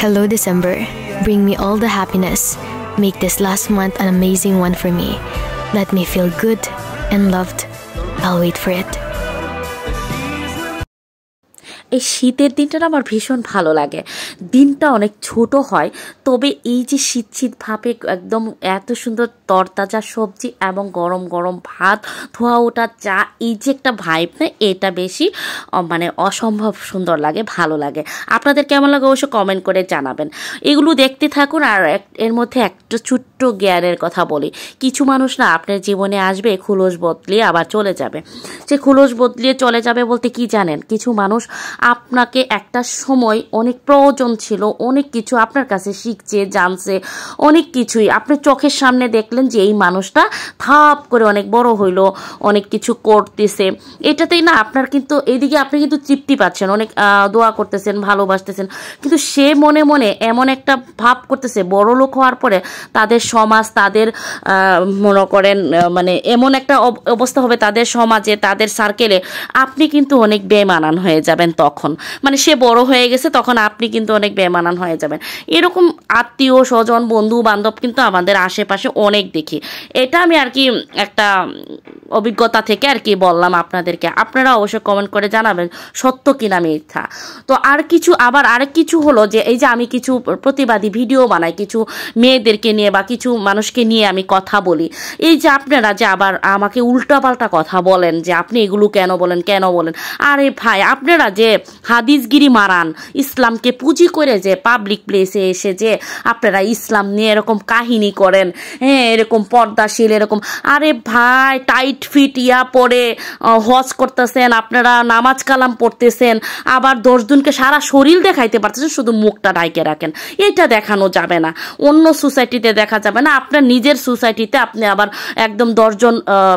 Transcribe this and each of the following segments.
Hello, December. Bring me all the happiness. Make this last month an amazing one for me. Let me feel good and loved. I'll wait for it. এই শীতের দিনটা আমার ভীষণ ভালো লাগে। দিনটা অনেক ছোট হয়, তবে এই যে শীত শীত ভাবে একদম এত সুন্দর তরতাজা সবজি এবং গরম গরম ভাত, ধোয়া ওঠা চা, এই যে একটা ভাইব না, এটা বেশি মানে অসম্ভব সুন্দর লাগে, ভালো লাগে। আপনাদের কেমন লাগে অবশ্য কমেন্ট করে জানাবেন। এগুলো দেখতে থাকুন। আর এর মধ্যে একটা ছোট্ট জ্ঞানের কথা বলি। কিছু মানুষ না আপনার জীবনে আসবে, খুলস বদলিয়ে আবার চলে যাবে। সে খুলস বদলিয়ে চলে যাবে বলতে কি জানেন, কিছু মানুষ আপনাকে একটা সময় অনেক প্রয়োজন ছিল, অনেক কিছু আপনার কাছে শিখছে, জানছে, অনেক কিছুই আপনি চোখের সামনে দেখলেন যে এই মানুষটা থাপ করে অনেক বড় হইলো, অনেক কিছু করতেছে। এটাতেই না আপনার কিন্তু এইদিকে আপনি কিন্তু তৃপ্তি পাচ্ছেন, অনেক দোয়া করতেছেন, ভালোবাসতেছেন, কিন্তু সে মনে মনে এমন একটা ভাব করতেছে বড় লোক হওয়ার পরে তাদের সমাজ, তাদের মনে করেন মানে এমন একটা অবস্থা হবে তাদের সমাজে, তাদের সার্কেলে, আপনি কিন্তু অনেক বেমানান হয়ে যাবেন। তখন মানে সে বড় হয়ে গেছে, তখন আপনি কিন্তু অনেক বেমানান হয়ে যাবেন। এরকম আত্মীয় স্বজন, বন্ধু বান্ধব কিন্তু আমাদের আশেপাশে অনেক দেখি। এটা আমি আর কি একটা অভিজ্ঞতা থেকে আর কি বললাম আপনাদেরকে। আপনারা অবশ্যই কমেন্ট করে জানাবেন সত্য কিনা মিথ্যা। তো আর কিছু আবার আরেক কিছু হলো যে এই যে আমি কিছু প্রতিবাদী ভিডিও বানাই, কিছু মেয়েদেরকে নিয়ে বা কিছু মানুষকে নিয়ে আমি কথা বলি। এই যে আপনারা যে আবার আমাকে উল্টাপাল্টা কথা বলেন যে আপনি এগুলো কেন বলেন। আরে ভাই, আপনারা যে হাদিসগিরি মারান, ইসলামকে পুঁজি করে যে পাবলিক প্লেসে এসে যে আপনারা ইসলাম নিয়ে এরকম কাহিনী করেন, হ্যাঁ এরকম পর্দাশীল এরকম, আরে ভাই টাইট ফিট ইয়া পরে হজ করতেছেন, আপনারা নামাজ কালাম পড়তেছেন, আবার 10 জনকে সারা শরীর দেখাইতে পারতেছেন, শুধু মুখটা ঢাইকে রাখেন। এটা দেখানো যাবে না, অন্য সোসাইটিতে দেখা যাবে না। আপনার নিজের সোসাইটিতে আপনি আবার একদম 10 জন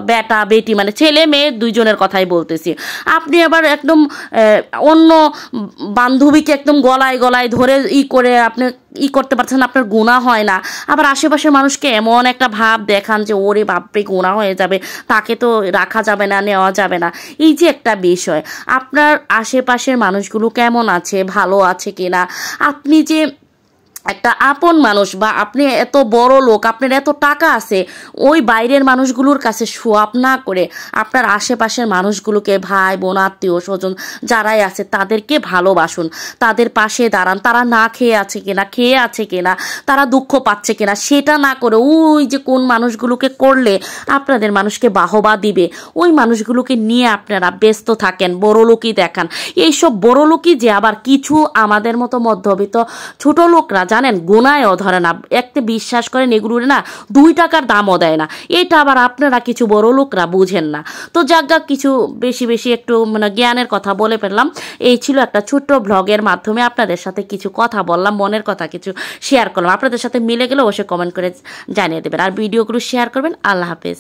বেটা বেটি মানে ছেলে মেয়ে 2 জনের কথাই বলতেছি, আপনি আবার একদম অন্য বান্ধবীকে একদম গলায় গলায় ধরে করে আপনি করতে পারছেন, আপনার গুনাহ হয় না। আবার আশেপাশের মানুষকে এমন একটা ভাব দেখান যে ওরে বাপরে গুনাহ হয়ে যাবে, তাকে তো রাখা যাবে না, নেওয়া যাবে না। এই যে একটা বিষয়, আপনার আশেপাশের মানুষগুলো কেমন আছে, ভালো আছে কিনা, আপনি যে একটা আপন মানুষ বা আপনি এত বড় লোক, আপনার এত টাকা আছে, ওই বাইরের মানুষগুলোর কাছে সোয়াপ না করে আপনার আশেপাশের মানুষগুলোকে, ভাই বোন আত্মীয় স্বজন যারাই আছে তাদেরকে ভালোবাসুন, তাদের পাশে দাঁড়ান। তারা না খেয়ে আছে কিনা, তারা দুঃখ পাচ্ছে কিনা, সেটা না করে ওই যে কোন মানুষগুলোকে করলে আপনাদের মানুষকে বাহবা দিবে, ওই মানুষগুলোকে নিয়ে আপনারা ব্যস্ত থাকেন, বড় লোকই দেখান। এইসব বড় লোকই যে আবার কিছু আমাদের মতো মধ্যবিত্ত ছোট লোকরা জানেন গোনায়ও ধরে না, একটা বিশ্বাস করেন এগুলো না 2 টাকার দামও দেয় না। এটা আবার আপনারা কিছু বড় লোকরা বুঝেন না। তো যাক কিছু বেশি একটু মানে জ্ঞানের কথা বলে ফেললাম। এই ছিল একটা ছোট্ট ব্লগের মাধ্যমে আপনাদের সাথে কিছু কথা বললাম, মনের কথা কিছু শেয়ার করলাম। আপনাদের সাথে মিলে গেলে অবশ্যই কমেন্ট করে জানিয়ে দেবেন, আর ভিডিওগুলো শেয়ার করবেন। আল্লাহ হাফেজ।